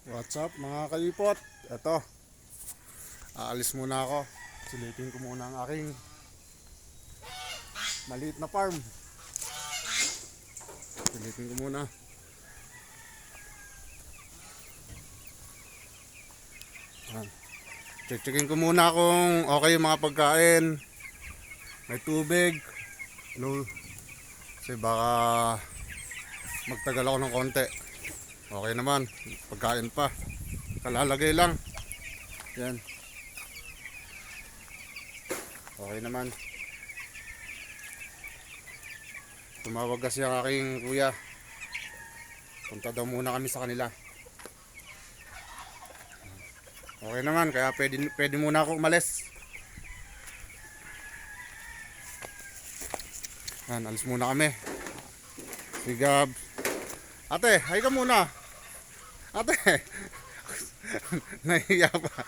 What's up mga kalipot? Eto, aalis muna ako. Silipin ko muna ang aking maliit na farm. Silipin ko muna. Check-checkin ko muna kung okay yung mga pagkain. May tubig. No, kasi baka magtagal ako ng konti. Okay naman, pagkain pa. Kalalagay lang. Yan. Okay naman. Tumawag kasi ang aking kuya. Punta daw muna kami sa kanila. Okay naman, kaya pwede muna ako umalis. Yan, alis muna kami. Sigab. Ate, hay ka muna. Ate. Nahiya pa.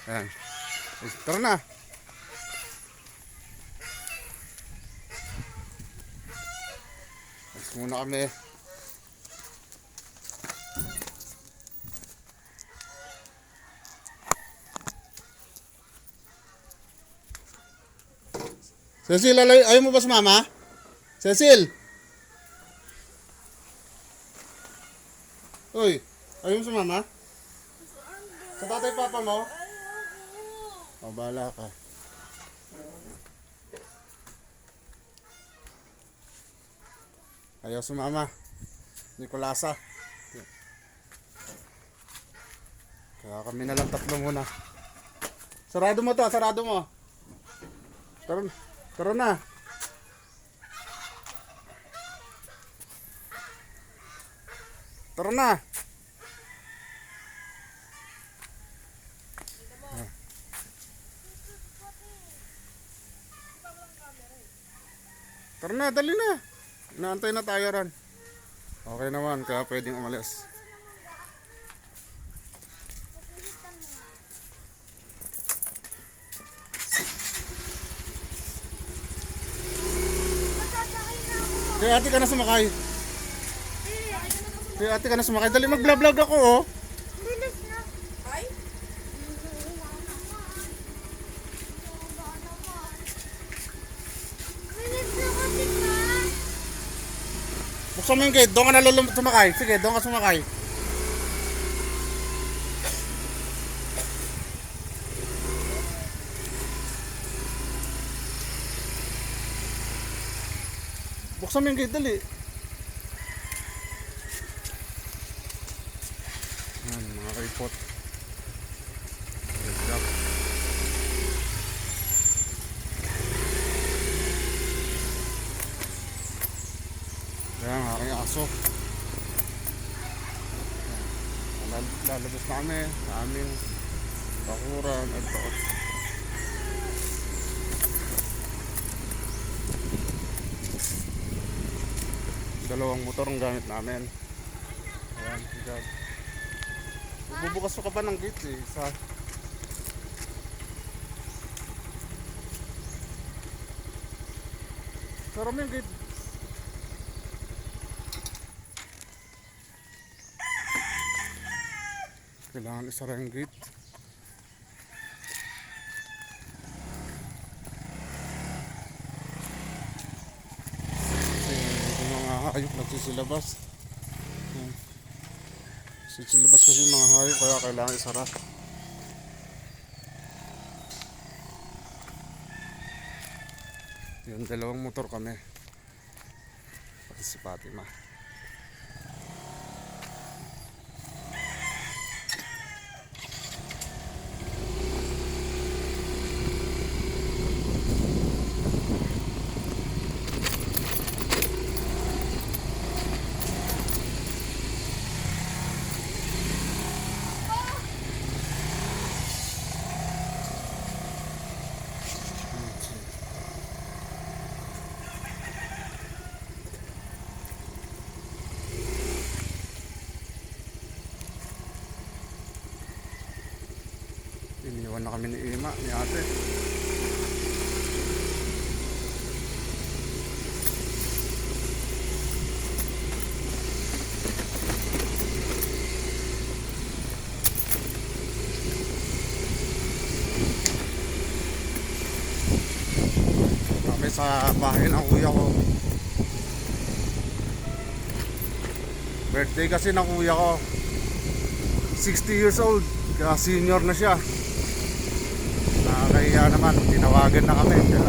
Yan. Tara na. Alis muna kami. Cecil, ayaw mo ba sumama? Cecil! Uy, ayaw mo sumama? Sa tatay papa mo? O, bahala ka. Ayaw sumama. Nicolasa. Kaya kami na lang tatlo muna. Sarado mo to, sarado mo. Tara na. Tara na. Tara na, dali na. Inaantay na tayo ran. Okay naman, kaya pwedeng umalis. Kaya ate ka na sumakay. Kaya ate ka na sumakay. Dali mag-vlog ako oh. Bilis na. Ay? Bilis na kasi ka. Buksan mo yung gate. Doon ka na sumakay. Sige, doon ka sumakay. Buksan mo yung gate, dali. Yan, mga kaipot. Good job. Yan, aking aso. Lalabas na kami sa aming bakuran. Ito. Dalawang motor ang gamit namin. Ayan, higab. Bubukas ka pa ng gate eh. Sarap yung gate. Kailangan isara yung gate. Hayop nagsisilabas. Sisilabas kasi yung mga hayop kaya kailangan isara. Yung dalawang motor kami. Pati si Fatima. Iniwan na kami ni Ima, ni ate. sa bahay ng kuya ko. Birthday kasi ng kuya ko. 60 years old. Kaya senior na siya. Nakakahiya naman. Tinawagan na kami. Kaya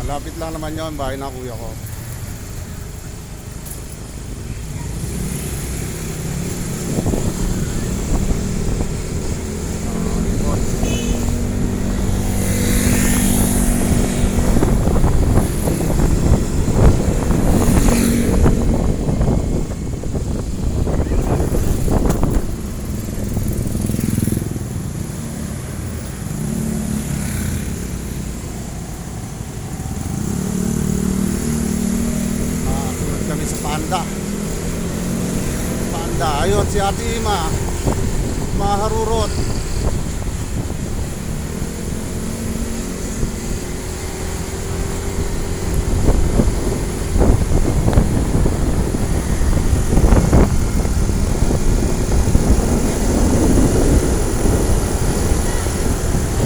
malapit lang naman yun, bahay ng kuya ko. Sunod kami sa Panda. Panda, ayun si Ate Ima. Maharurot.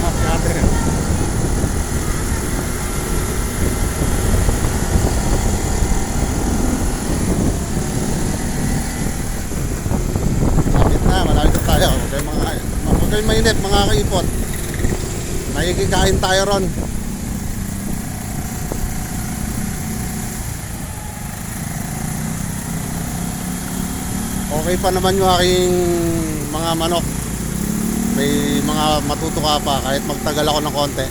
Si Ate. Malapit na tayo. Huwag kayong mainit mga kaipot. Nakikikain tayo ron. Okay pa naman yung aking mga manok. May mga matutuka pa kahit magtagal ako ng konti.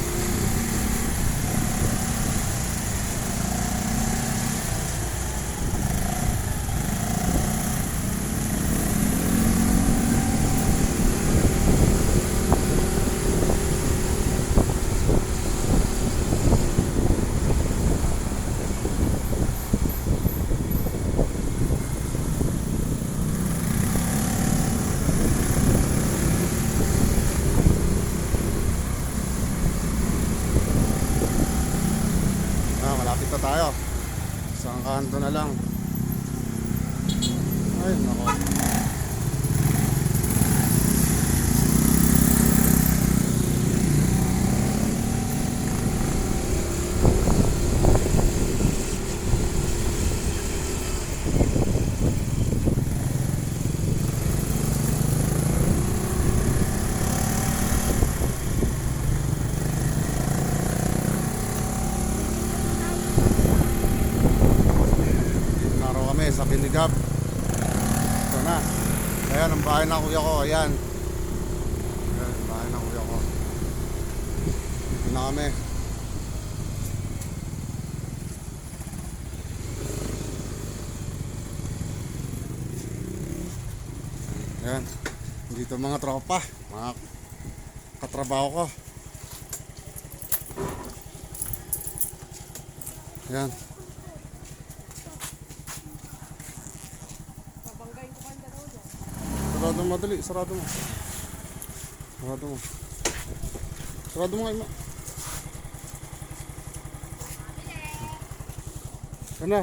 Malapit na tayo. Isang kanto na lang. Ay, nako. Sa Binigab. Ito na. Ayan ang bahay ng kuya ko. Ayan. Ayan ang bahay ng kuya ko. Dito na kami. Ayan. Dito mga tropa. Mga katrabaho ko. Ayan. Sarado mo madali, sarado mo. Sarado mo. Sarado mo nga, Ima. Ano?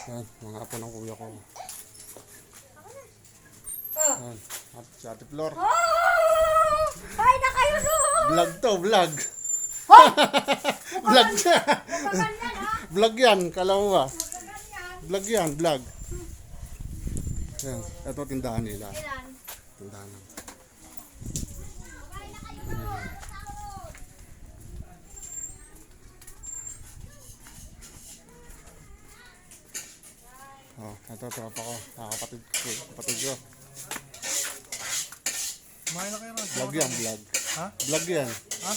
Yan, mga apo ng kuya ko. Yan, at si Ate Flor. Oh! Ay na kayo so! Vlog to, vlog. Vlog siya. Vlog yan, kala mo ba? Vlog yan, vlog. Yan, ito tindahan nila. Ilan? Tindahan nila. Oh, ito tropa ko, kapatid ko. Kumain na kayo ron. Vlog yan, vlog. Ha? Vlog yan. Ha?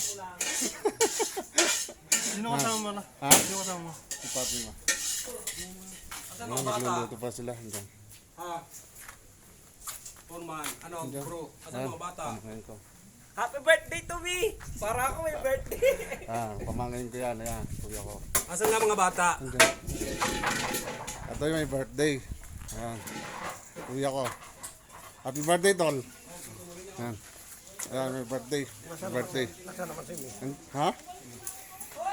Sino kasama mo na? Ha? Sino kasama mo? Si Papi mo. Asan Ano, mga bata? nagluluto pa sila. Hanggang. Ha? Foreman, ano, Hanggang. bro? Asan mga bata? Pamangkin ko. Happy birthday to me! Para ako may birthday. Pamangkin ko yan. Ayan, kuya ko. Asan nga mga bata? Hanggang. Ito yung may birthday. Ayan. Kuya ko. Happy birthday, tol. Ayan. Ayan, may birthday. Happy birthday. Ha?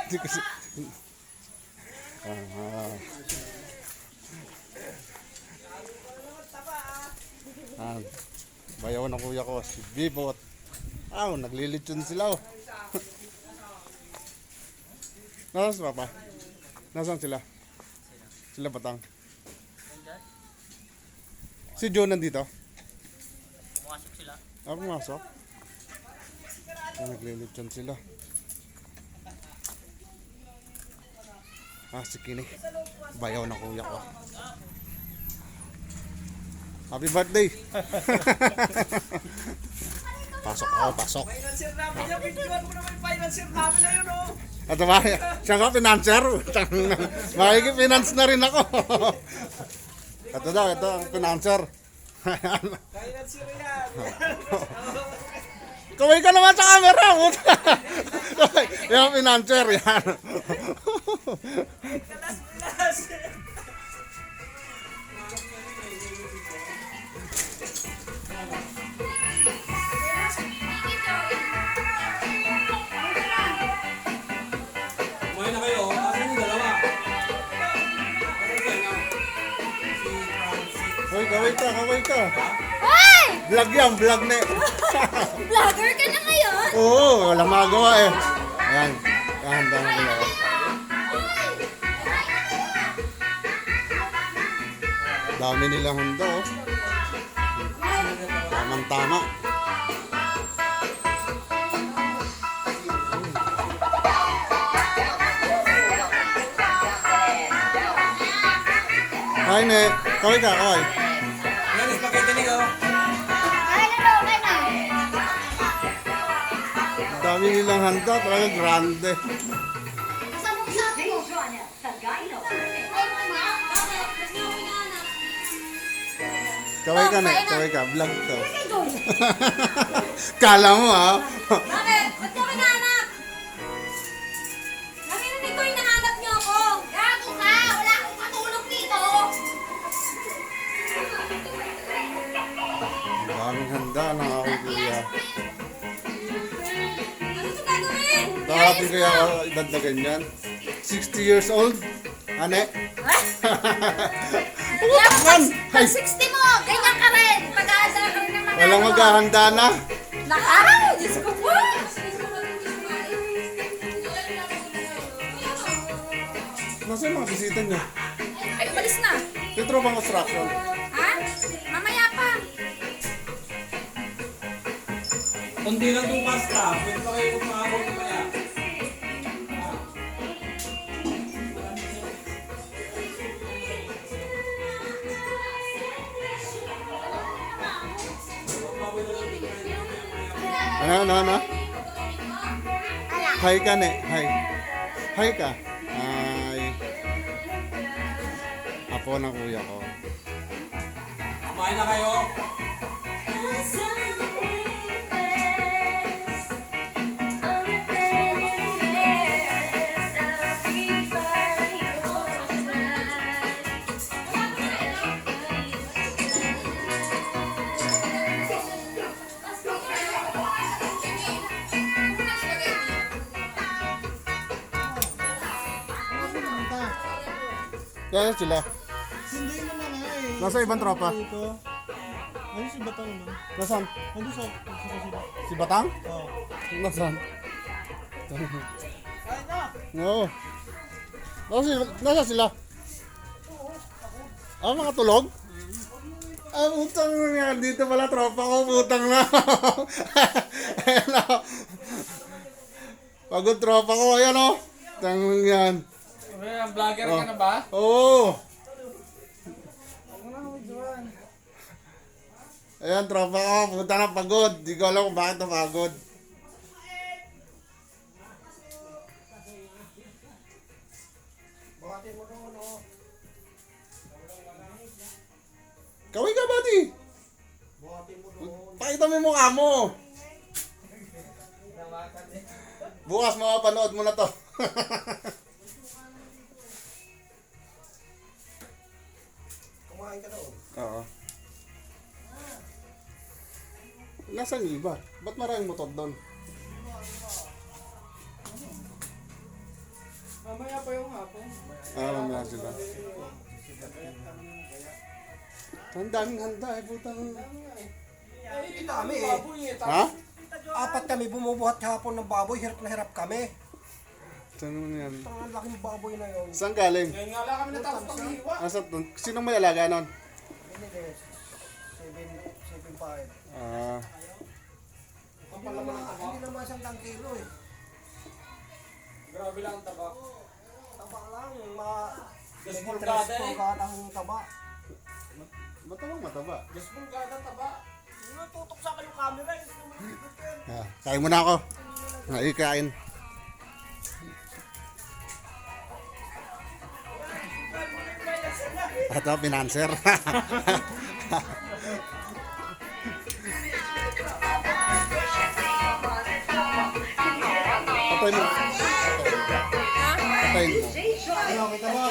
Hindi kasi... Bayaw ng kuya ko, si Bibot. Naglilitsyon sila. Nasaan si Papa? Nasaan sila? Sila batang. Si Joe nandito? Pumasok sila. Pumasok. Naglilitsyon sila. Si Kini. Bayaw ng kuya ko. Happy birthday! Pasok ako, pasok. Financier namin yan. Videoan mo naman yung financier namin na yun, oh. Ito ba? Siya nga, financer. Makikipinance na rin ako. Ito daw, ito ang financer. Financier yan. Kaway ka naman sa camera. Yung financer, yan. Kalas-kalas. Kumain na kayo. Asan yung dalawa? Asan sila? Si Francis. Hoy, kaway ka. Hoy! Vlog yan, vlog na. Vlogger ka na ngayon? Oo, walang magawa eh. Ayan, handa na nila. Dami nilang handa oh. Tamang-tama. Ay, ne. Kaway ka, kaway. Yan, spaghetti ni ko. Ay, okay na. Dami nilang handa, talaga grande. Saan mo sa mo? Kaway ka, ne. Kaway ka. Vlog to. Kala mo ha. Bakit? Ba't niyo kinahanap? Narinig ko yung nahanap niyo ako. Gago ka! Wala akong katulog dito. Daming handa ng aking kuya. Ano ito gagawin? Dahapin kaya ako edad na ganyan. 60 years old. Ane? Pag 60 mo, ganyan ka rin. Pag-aasa ka rin naman. Walang maghahanda na. Ay, Diyos ko po. Nasaan yung mga bisita niyo? Ay, umalis na. Petro bang construction? Ha? Mamaya pa. Kundi lang itong pasta. Pwede pa kayo kumakaw mamaya. Ano? Hi ka, ne. Hi. Hi ka. Hi. Apo ng kuya ko. Kumain na kayo. Kaya sila. Hindi naman eh. Nasa ibang tropa. Ito. Ano si Batang naman? Nasaan? Ano sa sila? Si Batang? Oo. Nasaan? Kain na. Oo. Nasa sila? Ah, mga tulog? Ah, utang nga. Dito pala tropa ko. Utang na. Ayan na. Pagod tropa ko. Ayan o. Utang yan. Vlogger ka na ba? Oo. Ayan, tropa ko. Punta na pagod. Di ko alam kung bakit napagod. Kaway ka ba, di? Pakita mo yung mukha mo. Bukas mapapanood mo na to. Kumain ka doon. Oo. Nasaan yung iba? Ba't maraming motor doon? Mamaya pa yung hapon. Ah, mamaya sila. Ang daming handa eh, putang. Ay, dami eh. Baboy eh. Ha? Apat kami bumubuhat kahapon ng baboy. Hirap na hirap kami. Saan mo yan? Ang laking baboy na yun. Saan galing? Ngayon nga lang kami natapos panghiwa. Asa, sinong may alaga nun? Hindi guys. 7.5. Ah, Hindi naman isang kilo eh. Grabe lang ang taba. Taba lang. Gas 3 pulgada eh. pulgadang taba. mataba. Gas pulgada taba. Tutok sa akin yung camera. Hindi naman ikot yun. Ah, kain muna ako. Kain. Ito, pinanser. Patay mo. Patay mo. Ano, kita mo?